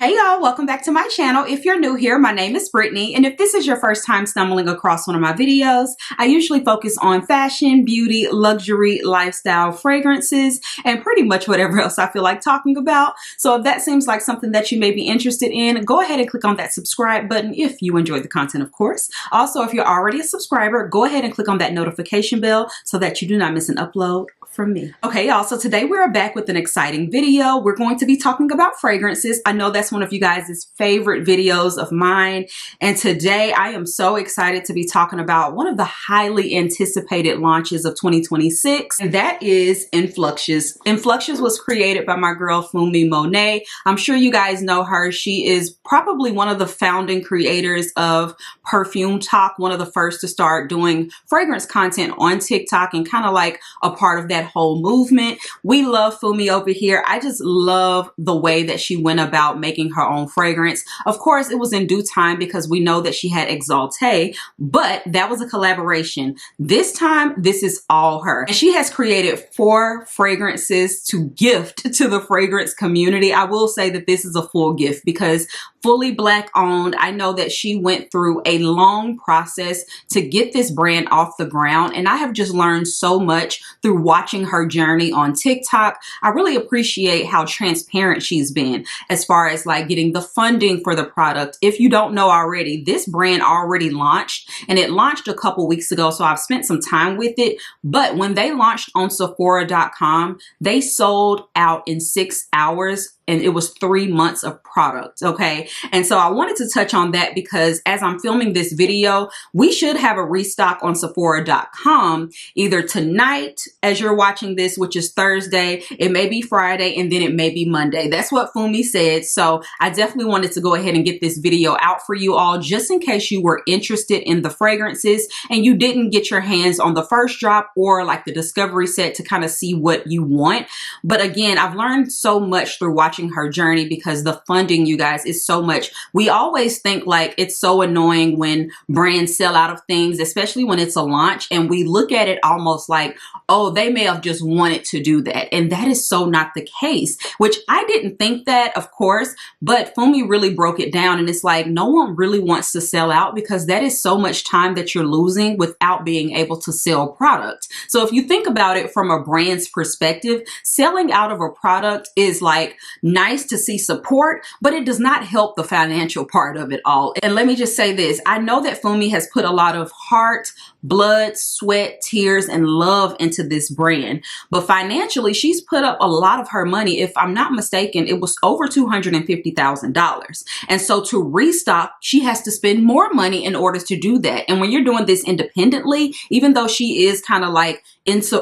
Hey y'all, welcome back to my channel. If you're new here, my name is Brittany, and if this is your first time stumbling across one of my videos, I usually focus on fashion, beauty, luxury, lifestyle, fragrances, and pretty much whatever else I feel like talking about. So if that seems like something that you may be interested in, go ahead and click on that subscribe button if you enjoy the content, of course. Also, if you're already a subscriber, go ahead and click on that notification bell so that you do not miss an upload from me. Okay, y'all, so today we're back with an exciting video. We're going to be talking about fragrances. I know that's one of you guys' favorite videos of mine, and today I am so excited to be talking about one of the highly anticipated launches of 2026, and that is Influxious. Influxious was created by my girl Fumi Monet. I'm sure you guys know her. She is probably one of the founding creators of Perfume Talk, one of the first to start doing fragrance content on TikTok, and kind of like a part of that whole movement. We love Fumi over here. I just love the way that she went about making her own fragrance. Of course, it was in due time because we know that she had Exalté, but that was a collaboration. This time, this is all her. And she has created 4 fragrances to gift to the fragrance community. I will say that this is a full gift because fully Black owned. I know that she went through a long process to get this brand off the ground, and I have just learned so much through watching her journey on TikTok. I really appreciate how transparent she's been as far as like getting the funding for the product. If you don't know already, this brand already launched, and it launched a couple weeks ago, so I've spent some time with it. But when they launched on Sephora.com, they sold out in 6 hours, and it was 3 months of product, okay? And so I wanted to touch on that because as I'm filming this video, we should have a restock on Sephora.com either tonight as you're watching this, which is Thursday, it may be Friday, and then it may be Monday. That's what Fumi said. So I definitely wanted to go ahead and get this video out for you all, just in case you were interested in the fragrances and you didn't get your hands on the first drop or like the discovery set to kind of see what you want. But again, I've learned so much through watching her journey because the funding, you guys, is so much. We always think like it's so annoying when brands sell out of things, especially when it's a launch, and we look at it almost like, oh, they may have just wanted to do that. And that is so not the case, which I didn't think that, of course, but Fumi really broke it down, and it's like no one really wants to sell out because that is so much time that you're losing without being able to sell product. So if you think about it from a brand's perspective, selling out of a product is like nice to see support, but it does not help the financial part of it all. And let me just say this, I know that Fumi has put a lot of heart, blood, sweat, tears, and love into this brand, but financially she's put up a lot of her money. If I'm not mistaken, it was over $250,000. And so to restock, she has to spend more money in order to do that. And when you're doing this independently, even though she is kind of like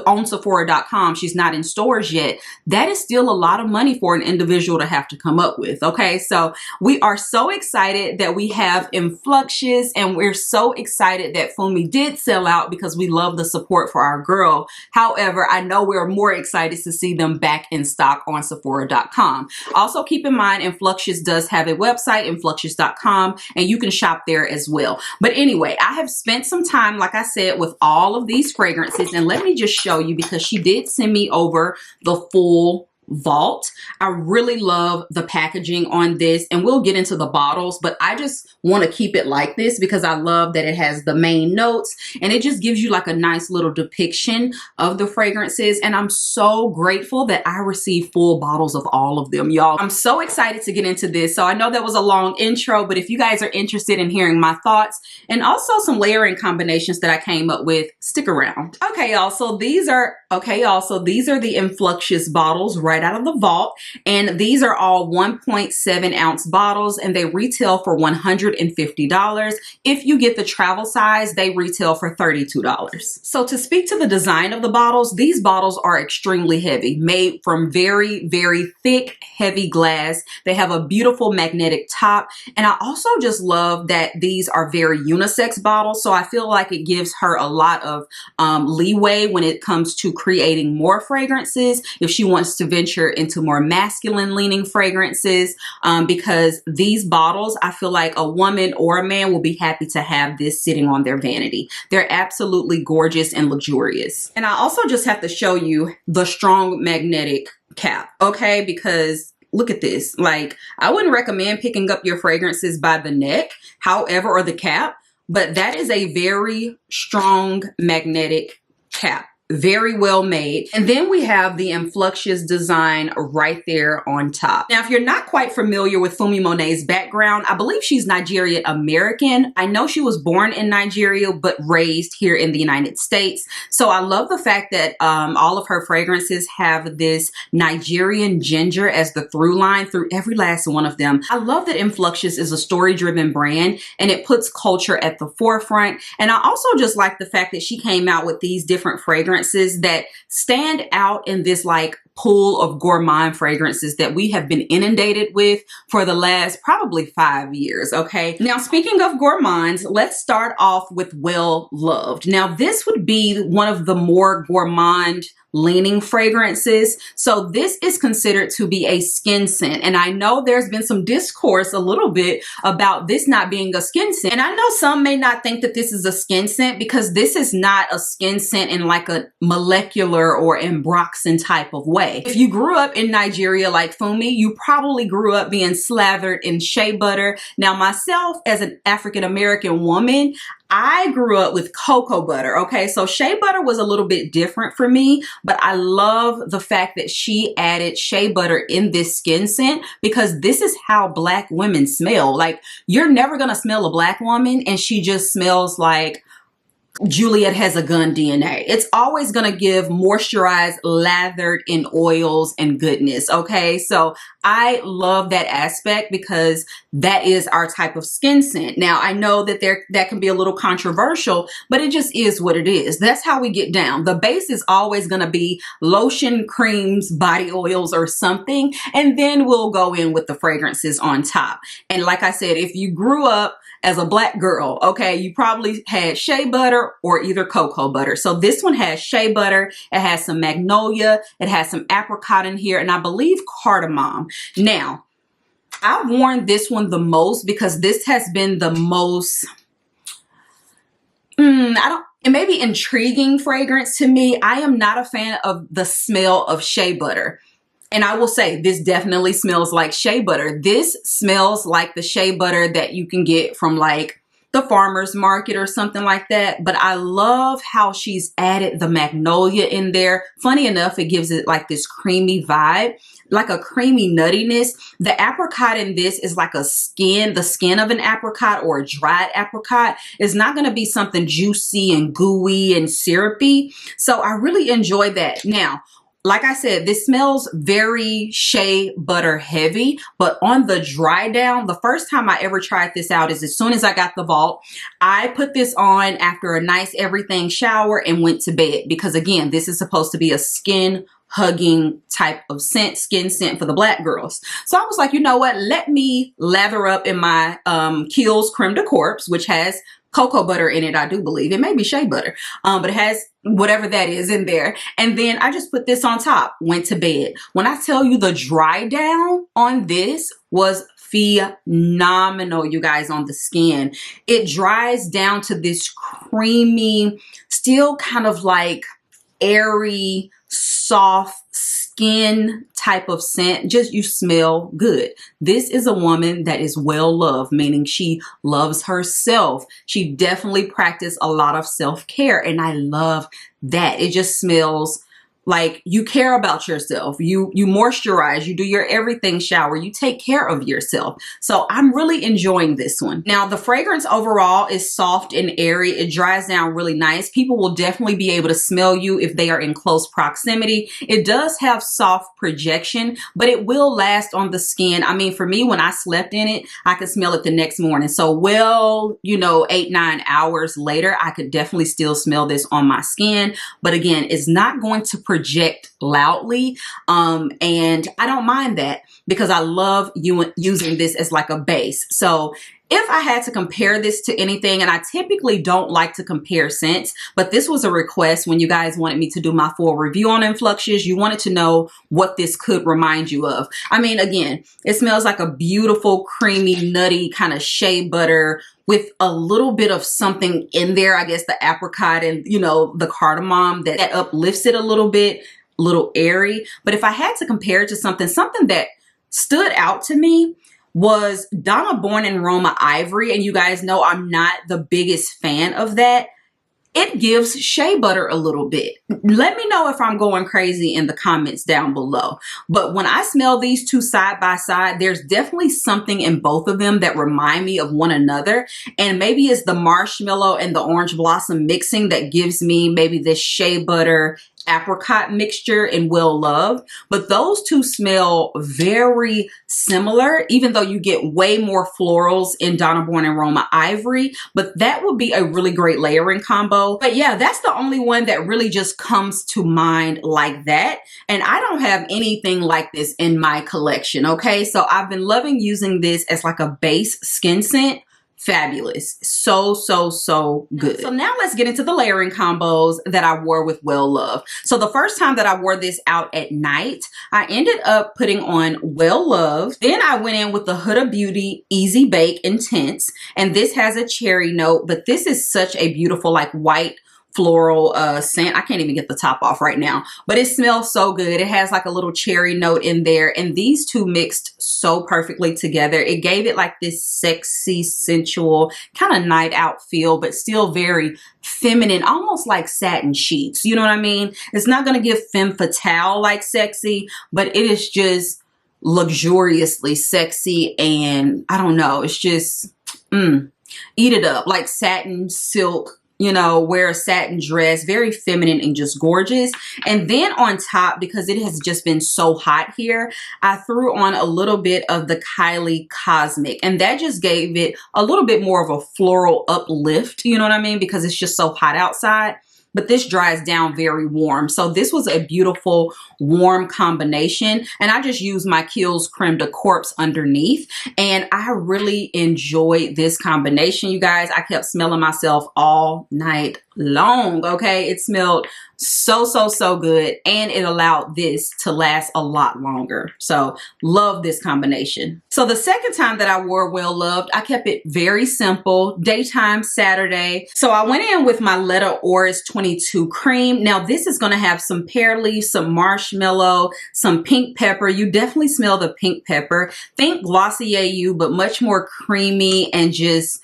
on Sephora.com, she's not in stores yet, that is still a lot of money for an individual to have to come up with. Okay, so we are so excited that we have Influxious, and we're so excited that Fumi did sell out because we love the support for our girl. However, I know we're more excited to see them back in stock on Sephora.com. Also keep in mind, Influxious does have a website, Influxious.com, and you can shop there as well. But anyway, I have spent some time, like I said, with all of these fragrances, and let me just show you because she did send me over the full vault. I really love the packaging on this, and we'll get into the bottles, but I just want to keep it like this because I love that it has the main notes, and it just gives you like a nice little depiction of the fragrances. And I'm so grateful that I received full bottles of all of them, y'all. I'm so excited to get into this. So I know that was a long intro, but if you guys are interested in hearing my thoughts and also some layering combinations that I came up with, stick around. Okay, y'all, so these are the Influxious bottles right out of the vault, and these are all 1.7 ounce bottles, and they retail for $150. If you get the travel size, they retail for $32. So to speak to the design of the bottles, these bottles are extremely heavy, made from very, very thick, heavy glass. They have a beautiful magnetic top, and I also just love that these are very unisex bottles, so I feel like it gives her a lot of leeway when it comes to creating more fragrances if she wants to venture venture into more masculine leaning fragrances because these bottles, I feel like a woman or a man will be happy to have this sitting on their vanity. They're absolutely gorgeous and luxurious. And I also just have to show you the strong magnetic cap, okay? Because look at this. Like, I wouldn't recommend picking up your fragrances by the neck, however, or the cap, but that is a very strong magnetic cap. Very well made. And then we have the Influxious design right there on top. Now, if you're not quite familiar with Fumi Monet's background, I believe she's Nigerian American. I know she was born in Nigeria, but raised here in the United States. So I love the fact that all of her fragrances have this Nigerian ginger as the through line through every last one of them. I love that Influxious is a story-driven brand and it puts culture at the forefront. And I also just like the fact that she came out with these different fragrances that stand out in this like pool of gourmand fragrances that we have been inundated with for the last probably 5 years. Okay, now speaking of gourmands, let's start off with Well Loved. Now this would be one of the more gourmand leaning fragrances. So this is considered to be a skin scent. And I know there's been some discourse a little bit about this not being a skin scent. And I know some may not think that this is a skin scent because this is not a skin scent in like a molecular or ambroxan type of way. If you grew up in Nigeria like Fumi, you probably grew up being slathered in shea butter. Now myself as an African-American woman, I grew up with cocoa butter. Okay, so shea butter was a little bit different for me, but I love the fact that she added shea butter in this skin scent because this is how Black women smell. Like, you're never gonna smell a Black woman and she just smells like Juliet Has a Gun DNA. It's always going to give moisturized, lathered in oils and goodness. Okay, so I love that aspect because that is our type of skin scent. Now I know that that can be a little controversial, but it just is what it is. That's how we get down. The base is always going to be lotion, creams, body oils, or something, and then we'll go in with the fragrances on top. And like I said, if you grew up as a Black girl, okay, you probably had shea butter or either cocoa butter. So this one has shea butter, it has some magnolia, it has some apricot in here, and I believe cardamom. Now, I've worn this one the most because this has been the most, it may be intriguing fragrance to me. I am not a fan of the smell of shea butter. And I will say this definitely smells like shea butter. This smells like the shea butter that you can get from like the farmer's market or something like that. But I love how she's added the magnolia in there. Funny enough, it gives it like this creamy vibe, like a creamy nuttiness. The apricot in this is like the skin of an apricot or a dried apricot. It's not going to be something juicy and gooey and syrupy. So I really enjoy that. Now, like I said, this smells very shea butter heavy, but on the dry down, the first time I ever tried this out is as soon as I got the vault, I put this on after a nice everything shower and went to bed because again, this is supposed to be a skin hugging type of scent, skin scent for the Black girls. So I was like, you know what? Let me lather up in my Kiehl's Creme de Corpse, which has cocoa butter in it, I do believe. It may be shea butter, but it has whatever that is in there. And then I just put this on top, went to bed. When I tell you the dry down on this was phenomenal, you guys, on the skin. It dries down to this creamy, still kind of like airy, soft skin type of scent. Just, you smell good. This is a woman that is well loved, meaning she loves herself. She definitely practiced a lot of self-care, and I love that. It just smells like you care about yourself. You moisturize, you do your everything shower, you take care of yourself. So I'm really enjoying this one. Now the fragrance overall is soft and airy. It dries down really nice. People will definitely be able to smell you if they are in close proximity. It does have soft projection, but it will last on the skin. I mean, for me, when I slept in it, I could smell it the next morning. So well, you know, 8-9 hours later, I could definitely still smell this on my skin. But again, it's not going to project loudly, and I don't mind that because I love using this as like a base. So if I had to compare this to anything, and I typically don't like to compare scents, but this was a request when you guys wanted me to do my full review on Influxious. You wanted to know what this could remind you of. I mean, again, it smells like a beautiful, creamy, nutty kind of shea butter with a little bit of something in there. I guess the apricot and, you know, the cardamom that uplifts it a little bit, a little airy. But if I had to compare it to something that stood out to me was Donna Born and Roma Ivory. And you guys know I'm not the biggest fan of that. It gives shea butter a little bit. Let me know if I'm going crazy in the comments down below. But when I smell these two side by side, there's definitely something in both of them that remind me of one another. And maybe it's the marshmallow and the orange blossom mixing that gives me maybe this shea butter apricot mixture in Well Loved. But those two smell very similar, even though you get way more florals in Donna Born and Roma Ivory. But that would be a really great layering combo. But yeah, that's the only one that really just comes to mind like that. And I don't have anything like this in my collection, okay? So I've been loving using this as like a base skin scent. Fabulous. So good. So now let's get into the layering combos that I wore with Well Loved. So the first time that I wore this out at night, I ended up putting on Well Loved. Then I went in with the Huda Beauty Easy Bake Intense. And this has a cherry note, but this is such a beautiful like white floral scent. I can't even get the top off right now, but it smells so good. It has like a little cherry note in there, and these two mixed so perfectly together. It gave it like this sexy, sensual kind of night out feel, but still very feminine, almost like satin sheets. You know what I mean? It's not going to give femme fatale like sexy, but it is just luxuriously sexy. And I don't know, it's just eat it up, like satin, silk, you know, wear a satin dress, very feminine and just gorgeous. And then on top, because it has just been so hot here, I threw on a little bit of the Kylie Cosmic, and that just gave it a little bit more of a floral uplift, you know what I mean? Because it's just so hot outside. But this dries down very warm. So this was a beautiful warm combination. And I just used my Kiehl's Creme de Corpse underneath. And I really enjoyed this combination, you guys. I kept smelling myself all night long, okay? It smelled so good, and it allowed this to last a lot longer. So love this combination. So the second time that I wore Well Loved, I kept it very simple, daytime Saturday. So I went in with my Letta Oris 22 cream. Now this is going to have some pear leaf, some marshmallow, some pink pepper. You definitely smell the pink pepper. Think Glossier You, but much more creamy and just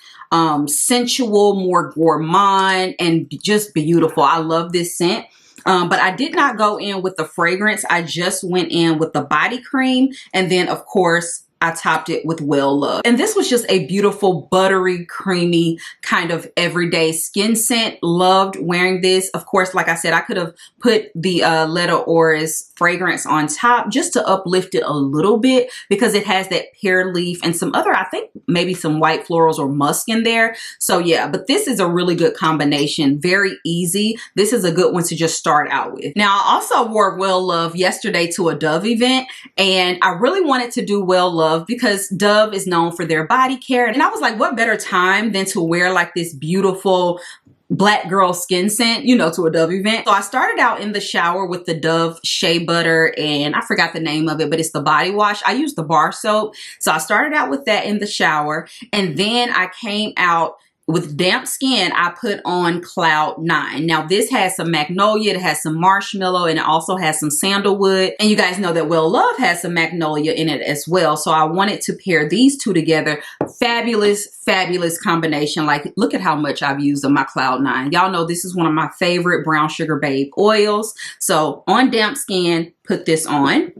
sensual, more gourmand, and just beautiful. I love this scent. But I did not go in with the fragrance. I just went in with the body cream. And then of course, I topped it with Well Loved. And this was just a beautiful, buttery, creamy, kind of everyday skin scent. Loved wearing this. Of course, like I said, I could have put the Letta Oris fragrance on top just to uplift it a little bit, because it has that pear leaf and some other, I think maybe some white florals or musk in there. So yeah, but this is a really good combination. Very easy. This is a good one to just start out with. Now, I also wore Well Loved yesterday to a Dove event, and I really wanted to do Well Loved because Dove is known for their body care. And I was like, what better time than to wear like this beautiful black girl skin scent, you know, to a Dove event. So I started out in the shower with the Dove Shea Butter, and I forgot the name of it, but it's the body wash. I use the bar soap. So I started out with that in the shower, and then I came out with damp skin. I put on Cloud 9. Now this has some magnolia, it has some marshmallow, and it also has some sandalwood. And you guys know that Well Loved has some magnolia in it as well. So I wanted to pair these two together. Fabulous combination. Like, look at how much I've used of my Cloud 9. Y'all know this is one of my favorite brown sugar babe oils. So on damp skin, put this on.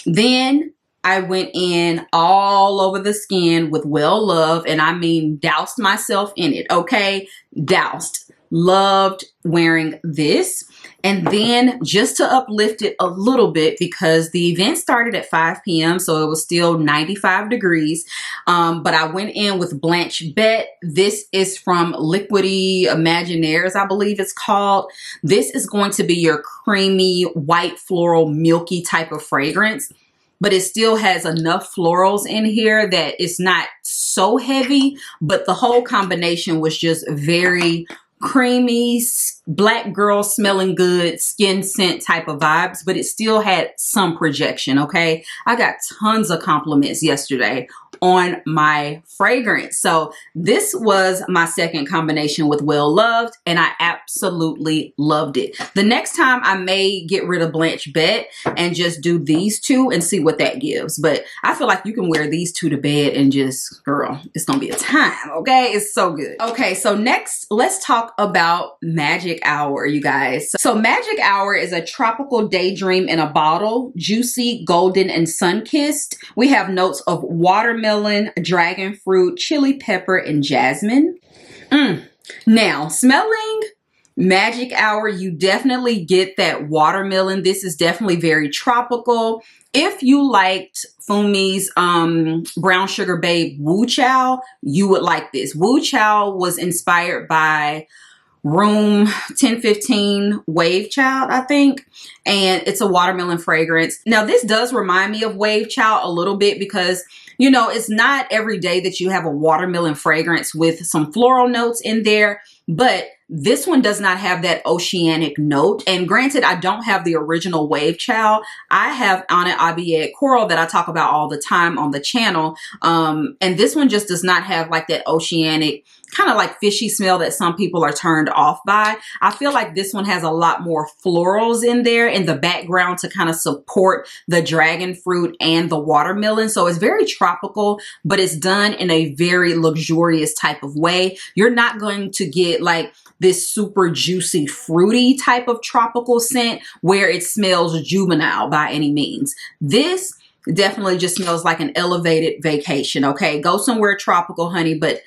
Then I went in all over the skin with Well Loved, and I mean doused myself in it, okay? Doused. Loved wearing this. And then just to uplift it a little bit, because the event started at 5 p.m., so it was still 95 degrees. But I went in with Blanche Bet. This is from Liquidy Imaginaires, I believe it's called. This is going to be your creamy, white, floral, milky type of fragrance. But it still has enough florals in here that it's not so heavy, but the whole combination was just very creamy, black girl smelling good, skin scent type of vibes, but it still had some projection, okay? I got tons of compliments yesterday on my fragrance. So this was my second combination with Well Loved, and I absolutely loved it. The next time I may get rid of Blanche Bet and just do these two and see what that gives. But I feel like you can wear these two to bed and just, girl, it's gonna be a time, okay? It's so good. Okay, so next, let's talk about Magic Hour, you guys. So Magic Hour is a tropical daydream in a bottle, juicy, golden, and sun-kissed. We have notes of watermelon, dragon fruit, chili pepper, and jasmine. Now, smelling Magic Hour, you definitely get that watermelon. This is definitely very tropical. If you liked Fumi's Brown Sugar Babe Wu Chow, you would like this. Wu Chow was inspired by Room 1015 Wave Child, I think, and it's a watermelon fragrance. Now, this does remind me of Wave Child a little bit because, you know, it's not every day that you have a watermelon fragrance with some floral notes in there, but this one does not have that oceanic note. And granted, I don't have the original Wave Child. I have Anna Abiet Coral that I talk about all the time on the channel. And this one just does not have like that oceanic kind of like fishy smell that some people are turned off by. I feel like this one has a lot more florals in there in the background to kind of support the dragon fruit and the watermelon. So it's very tropical, but it's done in a very luxurious type of way. You're not going to get like this super juicy, fruity type of tropical scent where it smells juvenile by any means. This definitely just smells like an elevated vacation, okay? Go somewhere tropical, honey, but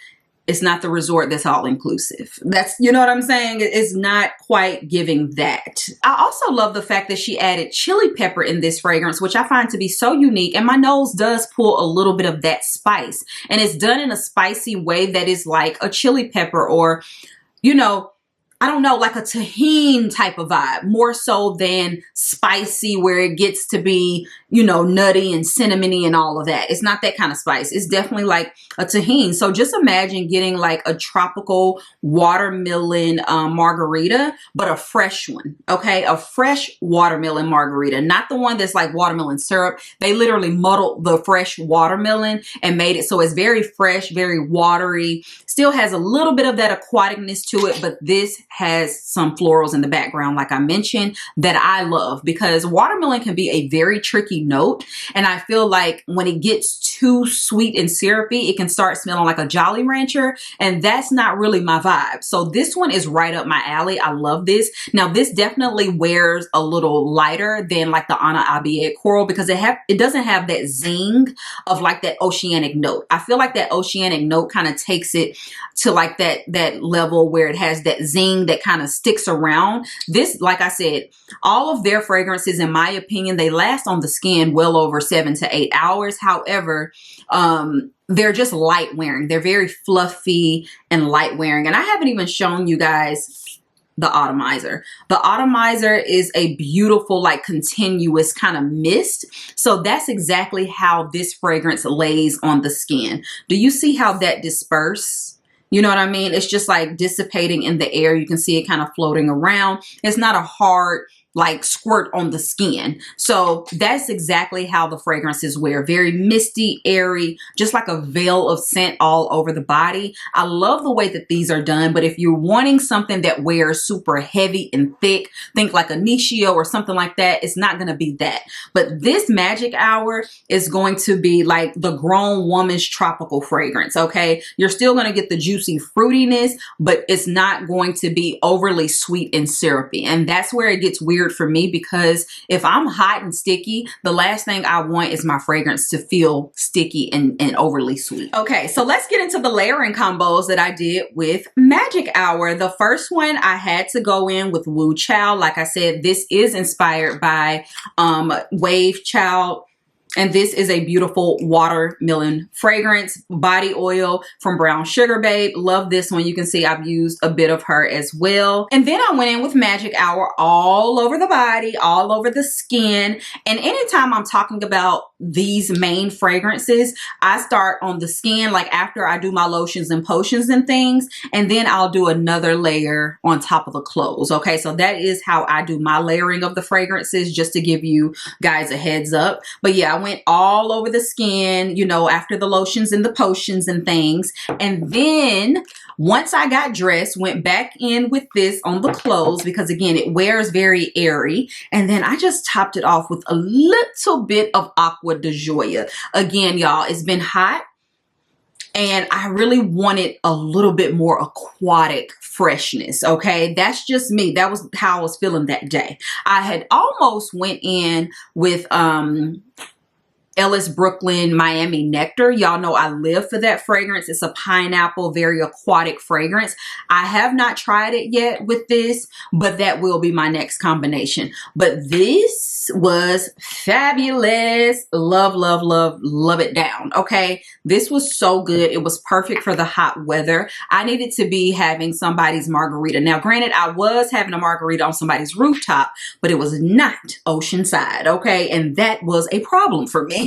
it's not the resort that's all inclusive. That's, you know what I'm saying? It's not quite giving that. I also love the fact that she added chili pepper in this fragrance, which I find to be so unique. And my nose does pull a little bit of that spice. And it's done in a spicy way that is like a chili pepper or, you know, I don't know, like a tahini type of vibe, more so than spicy where it gets to be, you know, nutty and cinnamony and all of that. It's not that kind of spice. It's definitely like a tahini. So just imagine getting like a tropical watermelon margarita, but a fresh one, okay? A fresh watermelon margarita, not the one that's like watermelon syrup. They literally muddled the fresh watermelon and made it so it's very fresh, very watery, still has a little bit of that aquaticness to it, but this has some florals in the background, like I mentioned, that I love because watermelon can be a very tricky note. And I feel like when it gets too sweet and syrupy, it can start smelling like a Jolly Rancher. And that's not really my vibe. So this one is right up my alley. I love this. Now, this definitely wears a little lighter than like the Anna Abiet Coral because it doesn't have that zing of like that oceanic note. I feel like that oceanic note kind of takes it to like that level where it has that zing that kind of sticks around. This, like I said, all of their fragrances, in my opinion, they last on the skin well over 7 to 8 hours. However, they're just light wearing. They're very fluffy and light wearing. And I haven't even shown you guys the atomizer. The atomizer is a beautiful, like continuous kind of mist. So that's exactly how this fragrance lays on the skin. Do you see how that disperses? You know what I mean? It's just like dissipating in the air. You can see it kind of floating around. It's not a hard like squirt on the skin. So that's exactly how the fragrances wear. Very misty, airy, just like a veil of scent all over the body. I love the way that these are done, but if you're wanting something that wears super heavy and thick, think like a Nishio or something like that, it's not going to be that. But this Magic Hour is going to be like the grown woman's tropical fragrance, okay? You're still going to get the juicy fruitiness, but it's not going to be overly sweet and syrupy. And that's where it gets weird for me because if I'm hot and sticky, the last thing I want is my fragrance to feel sticky and overly sweet. Okay, so let's get into the layering combos that I did with Magic Hour. The first one I had to go in with Wu Chow. Like I said, this is inspired by Wave Chow. And this is a beautiful watermelon fragrance, body oil from Brown Sugar Babe. Love this one. You can see I've used a bit of her as well. And then I went in with Magic Hour all over the body, all over the skin. And anytime I'm talking about these main fragrances, I start on the skin, like after I do my lotions and potions and things, and then I'll do another layer on top of the clothes. Okay, so that is how I do my layering of the fragrances, just to give you guys a heads up. But yeah, I went all over the skin, you know, after the lotions and the potions and things. And then once I got dressed, went back in with this on the clothes because again, it wears very airy. And then I just topped it off with a little bit of Aqua de Joya. Again, y'all, it's been hot and I really wanted a little bit more aquatic freshness. Okay, that's just me. That was how I was feeling that day. I had almost went in with Ellis Brooklyn Miami Nectar. Y'all know I live for that fragrance. It's a pineapple, very aquatic fragrance. I have not tried it yet with this, but that will be my next combination. But this was fabulous. Love, love, love, love it down. Okay, this was so good. It was perfect for the hot weather. I needed to be having somebody's margarita. Now, granted, I was having a margarita on somebody's rooftop, but it was not oceanside. Okay, and that was a problem for me.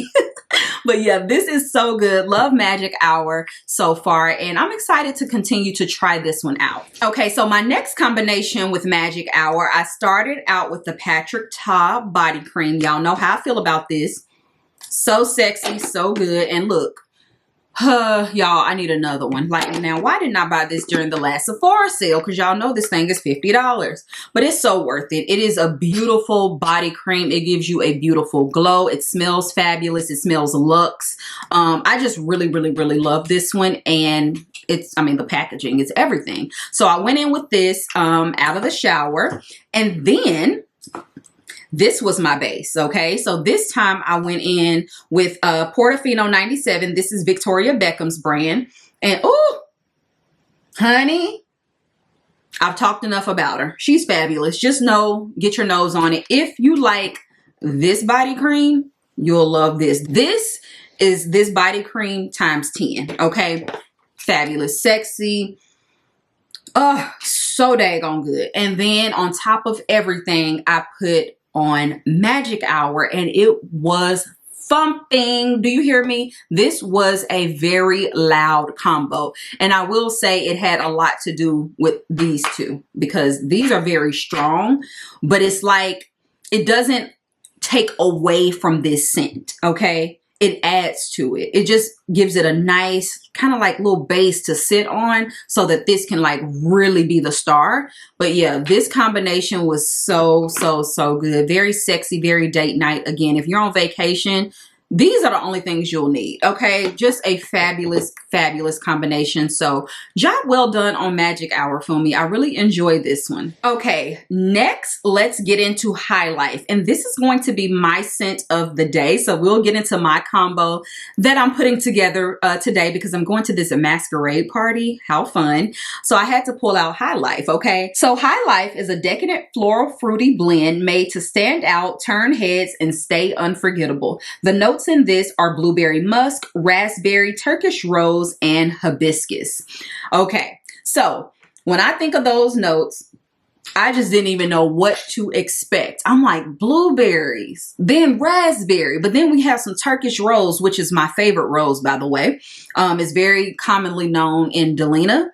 But yeah, this is so good. Love Magic Hour so far, and I'm excited to continue to try this one out. Okay, so my next combination with Magic Hour, I started out with the Patrick Ta body cream. Y'all know how I feel about this. So sexy, so good, and look. Y'all, I need another one. Like, now, why didn't I buy this during the last Sephora sale? Because y'all know this thing is $50. But it's so worth it. It is a beautiful body cream. It gives you a beautiful glow. It smells fabulous. It smells luxe. I just really, really, really love this one. And it's, I mean, the packaging is everything. So I went in with this out of the shower. And then this was my base, okay? So this time I went in with Portofino 97. This is Victoria Beckham's brand. And oh, honey, I've talked enough about her. She's fabulous. Just know, get your nose on it. If you like this body cream, you'll love this. This is this body cream times 10, okay? Fabulous, sexy. Oh, so daggone good. And then on top of everything, I put on Magic Hour, and it was thumping. Do you hear me? This was a very loud combo, and I will say it had a lot to do with these two because these are very strong, but it's like it doesn't take away from this scent, okay? It adds to it. It just gives it a nice kind of like little base to sit on so that this can like really be the star. But yeah, this combination was so, so, so good. Very sexy, very date night. Again, if you're on vacation, these are the only things you'll need, okay? Just a fabulous, fabulous combination. So job well done on Magic Hour for me. I really enjoyed this one. Okay, next, let's get into High Life. And this is going to be my scent of the day. So we'll get into my combo that I'm putting together today because I'm going to this masquerade party. How fun. So I had to pull out High Life, okay? So High Life is a decadent floral fruity blend made to stand out, turn heads, and stay unforgettable. The notes in this are blueberry musk, raspberry, Turkish rose, and hibiscus. Okay, so when I think of those notes, I just didn't even know what to expect. I'm like blueberries, then raspberry, but then we have some Turkish rose, which is my favorite rose, by the way. It's very commonly known in Delina.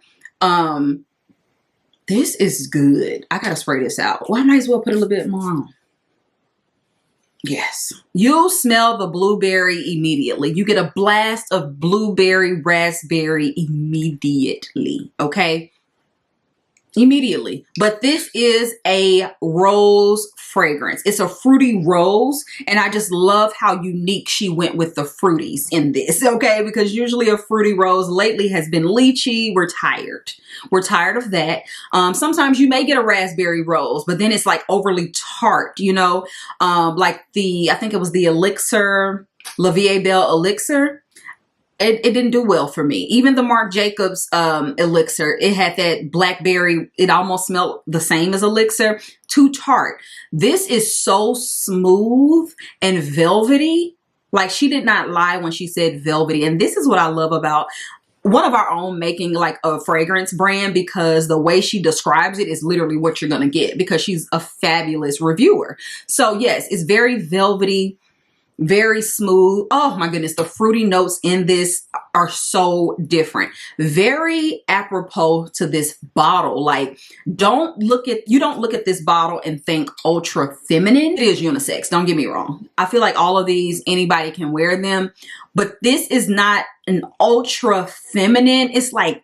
This is good. I gotta spray this out. Well, I might as well put a little bit more on. Yes, you'll smell the blueberry immediately. You get a blast of blueberry, raspberry immediately, okay? Immediately. But this is a rose fragrance. It's a fruity rose, and I just love how unique she went with the fruities in this, okay? Because usually a fruity rose lately has been lychee. We're tired. We're tired of that. Sometimes you may get a raspberry rose, but then it's like overly tart, you know? Like I think it was the Elixir, La Vie Belle Elixir. It didn't do well for me. Even the Marc Jacobs Elixir, it had that blackberry. It almost smelled the same as Elixir. Too tart. This is so smooth and velvety. Like, she did not lie when she said velvety. And this is what I love about one of our own making like a fragrance brand, because the way she describes it is literally what you're going to get, because she's a fabulous reviewer. So yes, it's very velvety, very smooth. Oh my goodness, the fruity notes in this are so different. Very apropos to this bottle. Like, you don't look at this bottle and think ultra feminine. It is unisex, don't get me wrong. I feel like all of these, anybody can wear them, but this is not an ultra feminine. It's like,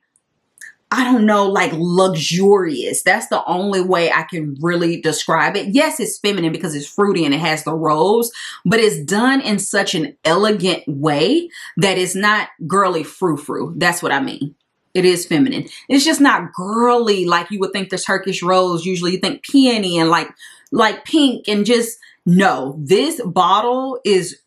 I don't know, like luxurious. That's the only way I can really describe it. Yes, it's feminine because it's fruity and it has the rose, but it's done in such an elegant way that it's not girly frou-frou. That's what I mean. It is feminine. It's just not girly like you would think the Turkish rose. Usually you think peony and like pink, and just no. This bottle is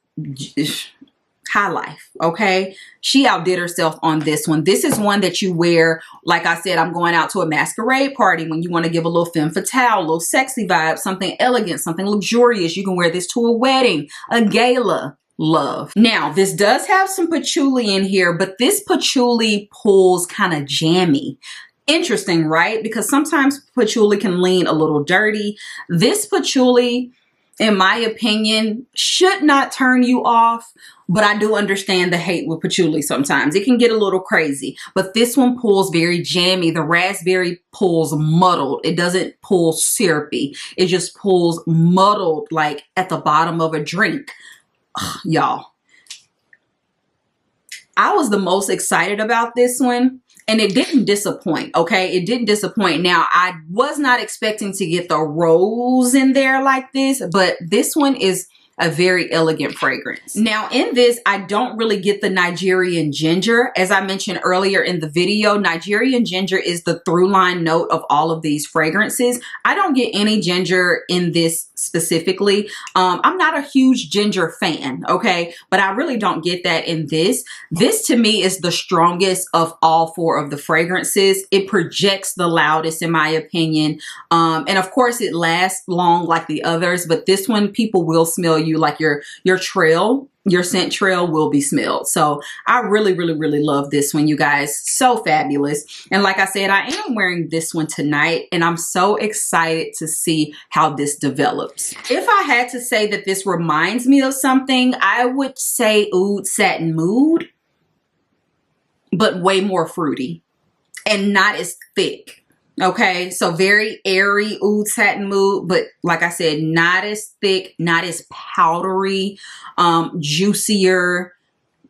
high life, okay? She outdid herself on this one. This is one that you wear, like I said, I'm going out to a masquerade party when you want to give a little femme fatale, a little sexy vibe, something elegant, something luxurious. You can wear this to a wedding, a gala. Love. Now, this does have some patchouli in here, but this patchouli pulls kind of jammy. Interesting, right? Because sometimes patchouli can lean a little dirty. This patchouli, in my opinion, should not turn you off, but I do understand the hate with patchouli sometimes. It can get a little crazy, but this one pulls very jammy. The raspberry pulls muddled. It doesn't pull syrupy. It just pulls muddled, like at the bottom of a drink. Y'all, I was the most excited about this one. And it didn't disappoint, okay? It didn't disappoint. Now, I was not expecting to get the rose in there like this, but this one is a very elegant fragrance. Now, in this, I don't really get the Nigerian ginger. As I mentioned earlier in the video, Nigerian ginger is the through line note of all of these fragrances. I don't get any ginger in this specifically. I'm not a huge ginger fan, okay? But I really don't get that in this. This to me is the strongest of all four of the fragrances. It projects the loudest in my opinion. And of course it lasts long like the others, but this one people will smell you, like your trail, your scent trail will be smelled. So I really, really, really love this one, you guys. So fabulous. And like I said, I am wearing this one tonight and I'm so excited to see how this develops. If I had to say that this reminds me of something, I would say Oud Satin Mood, but way more fruity and not as thick. Okay, so very airy Oud Satin Mood, but like I said, not as thick, not as powdery, juicier,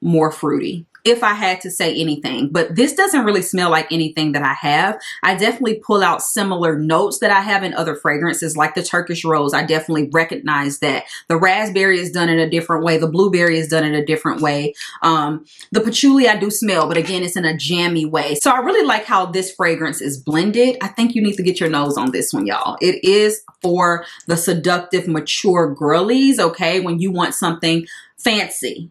more fruity, if I had to say anything. But this doesn't really smell like anything that I have. I definitely pull out similar notes that I have in other fragrances, like the Turkish rose. I definitely recognize that. The raspberry is done in a different way. The blueberry is done in a different way. The patchouli I do smell, but again, it's in a jammy way. So I really like how this fragrance is blended. I think you need to get your nose on this one, y'all. It is for the seductive, mature girlies, okay? When you want something fancy.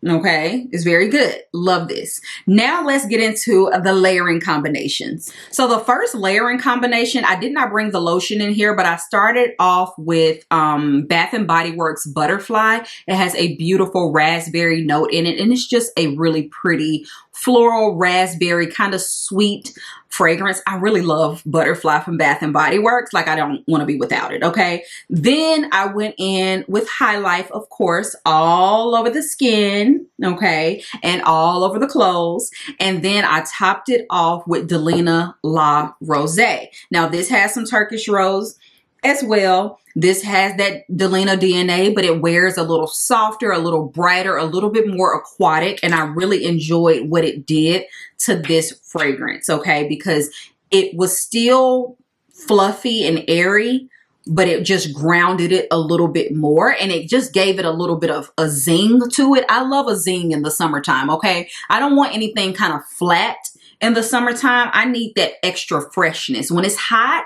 Okay, it's very good. Love this. Now let's get into the layering combinations. So the first layering combination, I did not bring the lotion in here, but I started off with Bath and Body Works Butterfly. It has a beautiful raspberry note in it, and it's just a really pretty floral raspberry kind of sweet fragrance. I really love Butterfly from Bath and Body Works. Like, I don't want to be without it, okay? Then I went in with High Life, of course, all over the skin, okay? And all over the clothes. And then I topped it off with Delina La Rosé. Now, this has some Turkish rose as well. This has that Delina DNA, but it wears a little softer, a little brighter, a little bit more aquatic. And I really enjoyed what it did to this fragrance, okay? Because it was still fluffy and airy, but it just grounded it a little bit more. And it just gave it a little bit of a zing to it. I love a zing in the summertime, okay? I don't want anything kind of flat. In the summertime, I need that extra freshness. When it's hot,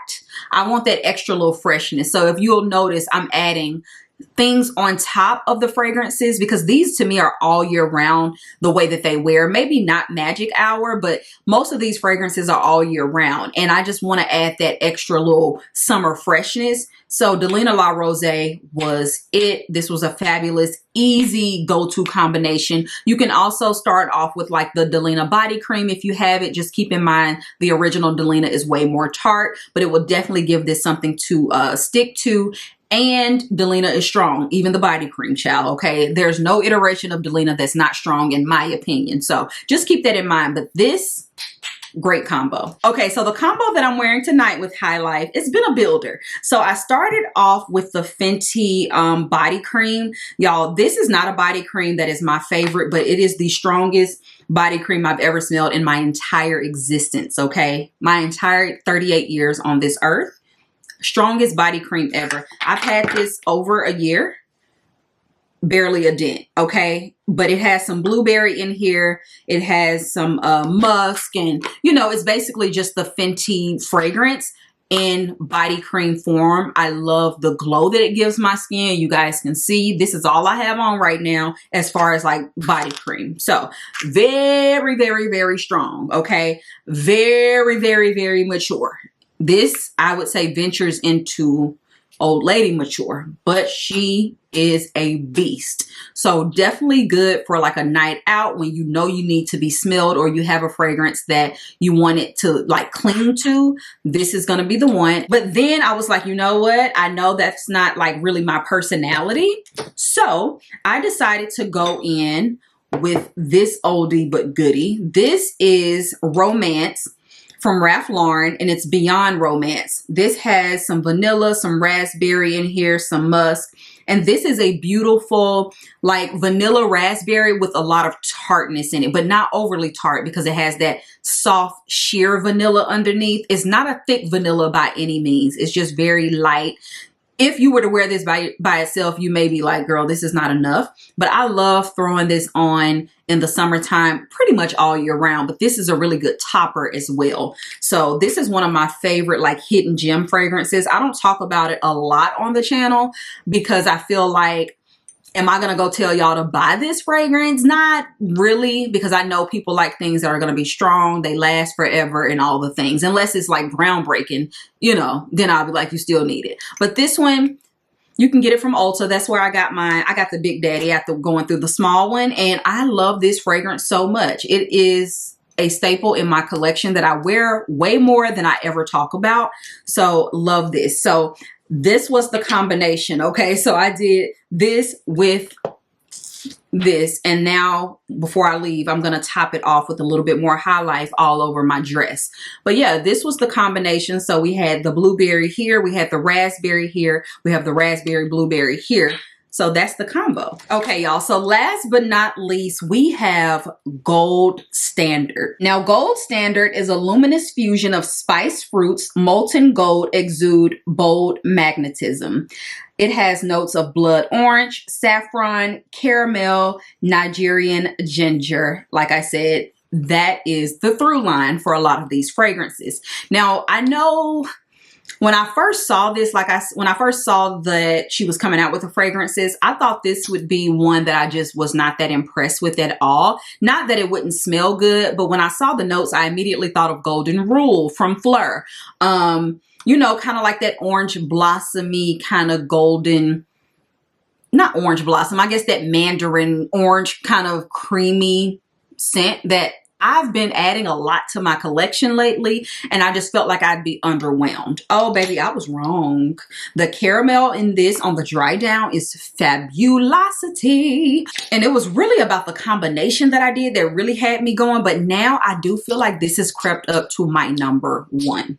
I want that extra little freshness. So if you'll notice, I'm adding things on top of the fragrances, because these to me are all year round the way that they wear. Maybe not magic hour, but most of these fragrances are all year round. And I just want to add that extra little summer freshness. So Delina La Rose was it. This was a fabulous, easy go-to combination. You can also start off with like the Delina body cream if you have it. Just keep in mind the original Delina is way more tart, but it will definitely give this something to stick to. And Delina is strong, even the body cream, child, okay? There's no iteration of Delina that's not strong in my opinion. So just keep that in mind. But this, great combo. Okay, so the combo that I'm wearing tonight with High Life, it's been a builder. So I started off with the Fenty body cream. Y'all, this is not a body cream that is my favorite, but it is the strongest body cream I've ever smelled in my entire existence, okay? My entire 38 years on this earth. Strongest body cream ever. I've had this over a year, barely a dent, okay? But it has some blueberry in here. It has some musk, and you know, it's basically just the Fenty fragrance in body cream form. I love the glow that it gives my skin. You guys can see this is all I have on right now as far as like body cream. So very, very, very strong, okay? Very, very, very mature. This, I would say, ventures into old lady mature, but she is a beast. So definitely good for like a night out when you know you need to be smelled, or you have a fragrance that you want it to like cling to. This is going to be the one. But then I was like, you know what? I know that's not like really my personality. So I decided to go in with this oldie but goodie. This is Romance from Ralph Lauren, and it's Beyond Romance. This has some vanilla, some raspberry in here, some musk. And this is a beautiful like vanilla raspberry with a lot of tartness in it, but not overly tart because it has that soft sheer vanilla underneath. It's not a thick vanilla by any means. It's just very light. If you were to wear this by itself, you may be like, girl, this is not enough. But I love throwing this on in the summertime pretty much all year round. But this is a really good topper as well. So this is one of my favorite like hidden gem fragrances. I don't talk about it a lot on the channel because I feel like, am I going to go tell y'all to buy this fragrance? Not really, because I know people like things that are going to be strong, they last forever and all the things. Unless it's like groundbreaking, you know, then I'll be like, you still need it. But this one, you can get it from Ulta. That's where I got mine. I got the Big Daddy after going through the small one. And I love this fragrance so much. It is a staple in my collection that I wear way more than I ever talk about. So love this. So this was the combination, okay? So I did this with this, and now before I leave, I'm gonna top it off with a little bit more High Life all over my dress. But yeah, this was the combination. So we had the blueberry here, we had the raspberry here, we have the raspberry blueberry here. So that's the combo. Okay, y'all. So last but not least, we have Gold Standard. Now, Gold Standard is a luminous fusion of spiced fruits, molten gold exude bold magnetism. It has notes of blood orange, saffron, caramel, Nigerian ginger. Like I said, that is the through line for a lot of these fragrances. Now, I know when I first saw this, when I first saw that she was coming out with the fragrances, I thought this would be one that I just was not that impressed with at all. Not that it wouldn't smell good, but when I saw the notes, I immediately thought of Golden Rule from Fleur. You know, kind of like that orange blossomy kind of golden, not orange blossom, I guess that mandarin orange kind of creamy scent that I've been adding a lot to my collection lately, and I just felt like I'd be underwhelmed. Oh, baby, I was wrong. The caramel in this on the dry down is fabulosity. And it was really about the combination that I did that really had me going, but now I do feel like this has crept up to my number one.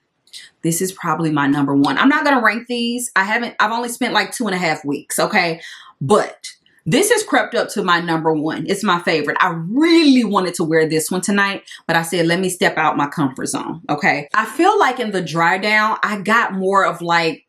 This is probably my number one. I'm not going to rank these. I've only spent like 2.5 weeks, okay? But this has crept up to my number one. It's my favorite. I really wanted to wear this one tonight, but I said, let me step out my comfort zone, okay? I feel like in the dry down, I got more of like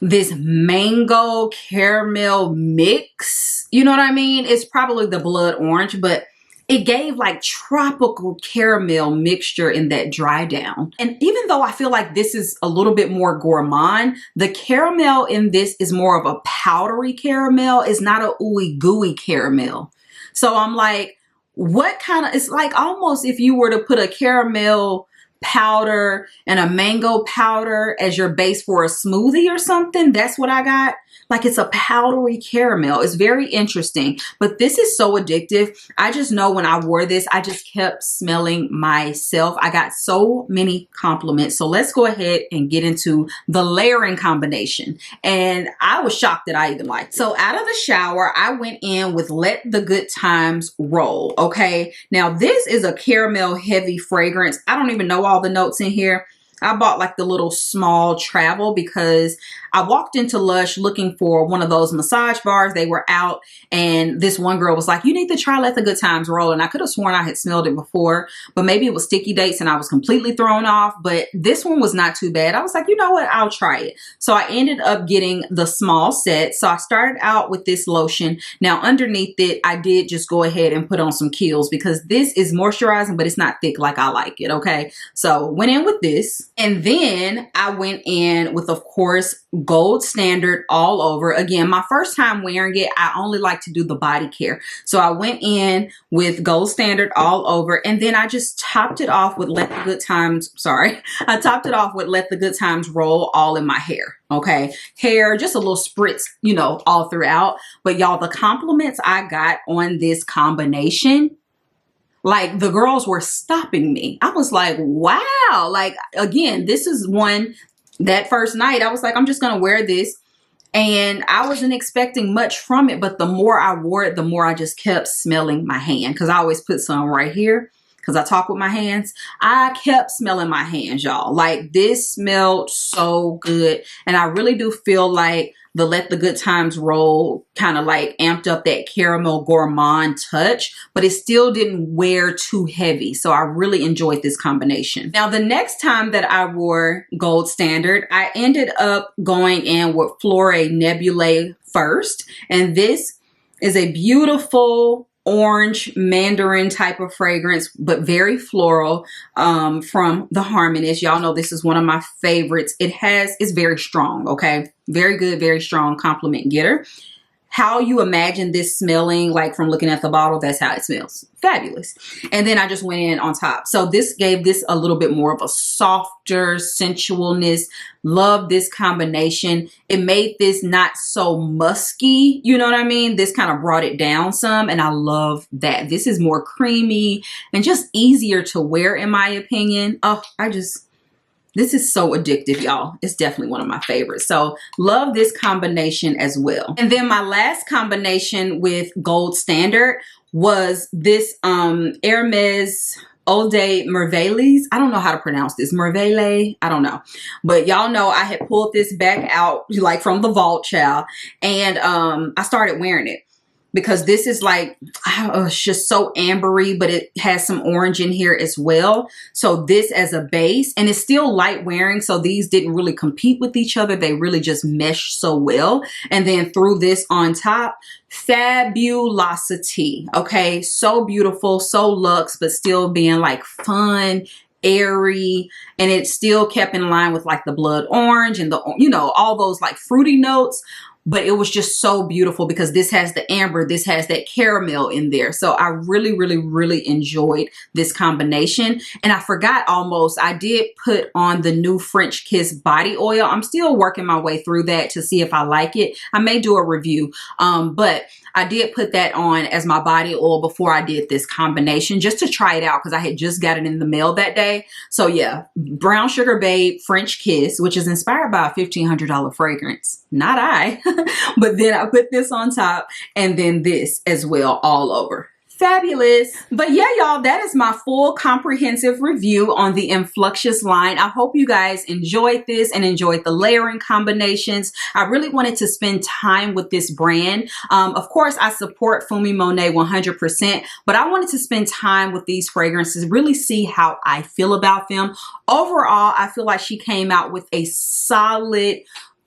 this mango caramel mix. You know what I mean? It's probably the blood orange, but it gave like tropical caramel mixture in that dry down. And even though I feel like this is a little bit more gourmand, the caramel in this is more of a powdery caramel. It's not a ooey gooey caramel. So I'm like, what kind of, it's like almost if you were to put a caramel powder and a mango powder as your base for a smoothie or something. That's what I got. Like it's a powdery caramel. It's very interesting, but this is so addictive. I just know when I wore this, I just kept smelling myself. I got so many compliments. So let's go ahead and get into the layering combination. And I was shocked that I even liked it. So out of the shower, I went in with Let the Good Times Roll. Okay. Now this is a caramel heavy fragrance. I don't even know all the notes in here. I bought like the little small travel because I walked into Lush looking for one of those massage bars. They were out and this one girl was like, you need to try Let the Good Times Roll. And I could have sworn I had smelled it before, but maybe it was sticky dates and I was completely thrown off. But this one was not too bad. I was like, you know what? I'll try it. So I ended up getting the small set. So I started out with this lotion. Now underneath it, I did just go ahead and put on some Kiehl's because this is moisturizing, but it's not thick like I like it. Okay. So went in with this. And then I went in with, of course, Gold Standard all over. Again, my first time wearing it, I only like to do the body care. So I went in with Gold Standard all over. And then I just topped it off with Let the Good Times. Sorry. I topped it off with Let the Good Times Roll all in my hair. Okay. Hair, just a little spritz, you know, all throughout. But y'all, the compliments I got on this combination, like the girls were stopping me. I was like, wow. Like, again, this is one that first night I was like, I'm just going to wear this. And I wasn't expecting much from it. But the more I wore it, the more I just kept smelling my hand. Because I always put some right here because I talk with my hands. I kept smelling my hands, y'all. Like this smelled so good. And I really do feel like the Let the Good Times Roll kind of like amped up that caramel gourmand touch, but it still didn't wear too heavy. So I really enjoyed this combination. Now, the next time that I wore Gold Standard, I ended up going in with Flore Nebulae first. And this is a beautiful orange mandarin type of fragrance, but very floral, from the Harmonist. Y'all know this is one of my favorites. It's very strong. Okay. Very good. Very strong compliment getter. How you imagine this smelling, like from looking at the bottle, that's how it smells. Fabulous. And then I just went in on top. So this gave this a little bit more of a softer sensualness. Love this combination. It made this not so musky. You know what I mean? This kind of brought it down some. And I love that. This is more creamy and just easier to wear in my opinion. Oh, this is so addictive, y'all. It's definitely one of my favorites. So love this combination as well. And then my last combination with Gold Standard was this Hermes Eau de Merveilles. I don't know how to pronounce this. Merveille. I don't know. But y'all know I had pulled this back out like from the vault, child. And I started wearing it. Because this is like, it's just so ambery, but it has some orange in here as well. So this as a base, and it's still light wearing. So these didn't really compete with each other. They really just meshed so well. And then threw this on top, Fabulosity. Okay, so beautiful, so luxe, but still being like fun, airy, and it still kept in line with like the blood orange and the, you know, all those like fruity notes. But it was just so beautiful because this has the amber, this has that caramel in there. So I really, really, really enjoyed this combination. And I forgot almost, I did put on the new French Kiss body oil. I'm still working my way through that to see if I like it. I may do a review, but I did put that on as my body oil before I did this combination just to try it out because I had just got it in the mail that day. So yeah, Brown Sugar Babe French Kiss, which is inspired by a $1,500 fragrance. Not I. But then I put this on top and then this as well all over. Fabulous. But yeah, y'all, that is my full comprehensive review on the Influxious line. I hope you guys enjoyed this and enjoyed the layering combinations. I really wanted to spend time with this brand. Of course, I support Fumi Monet 100%, but I wanted to spend time with these fragrances, really see how I feel about them. Overall, I feel like she came out with a solid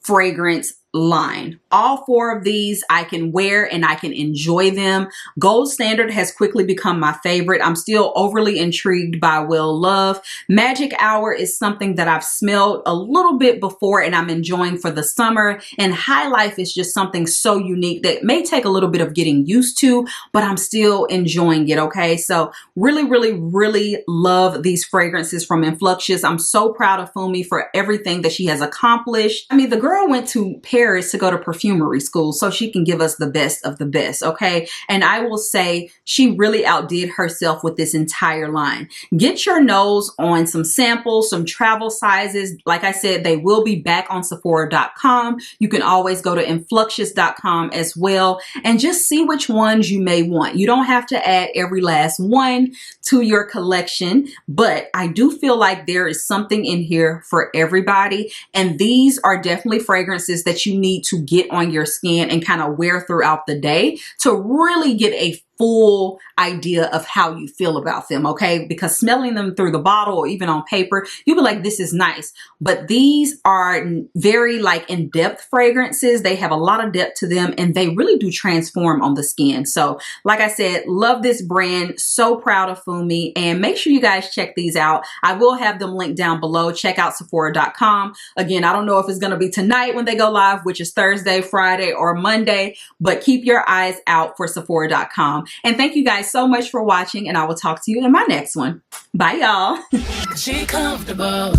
fragrance line. All 4 of these I can wear and I can enjoy them. Gold Standard has quickly become my favorite. I'm still overly intrigued by Well Love. Magic Hour is something that I've smelled a little bit before and I'm enjoying for the summer. And High Life is just something so unique that may take a little bit of getting used to, but I'm still enjoying it, okay? So really, really, really love these fragrances from Influxious. I'm so proud of Fumi for everything that she has accomplished. I mean, the girl went to Paris to go to perfumery school so she can give us the best of the best, okay? And I will say she really outdid herself with this entire line. Get your nose on some samples, some travel sizes. Like I said, they will be back on Sephora.com. You can always go to Influxious.com as well and just see which ones you may want. You don't have to add every last one to your collection, but I do feel like there is something in here for everybody. And these are definitely fragrances that you need to get on your skin and kind of wear throughout the day to really get a full idea of how you feel about them, okay? Because smelling them through the bottle or even on paper, you'll be like, this is nice. But these are very like in-depth fragrances. They have a lot of depth to them and they really do transform on the skin. So like I said, love this brand. So proud of Fumi, and make sure you guys check these out. I will have them linked down below. Check out Sephora.com. Again, I don't know if it's going to be tonight when they go live, which is Thursday, Friday, or Monday, but keep your eyes out for Sephora.com. And thank you guys so much for watching, and I will talk to you in my next one. Bye, y'all. She comfortable.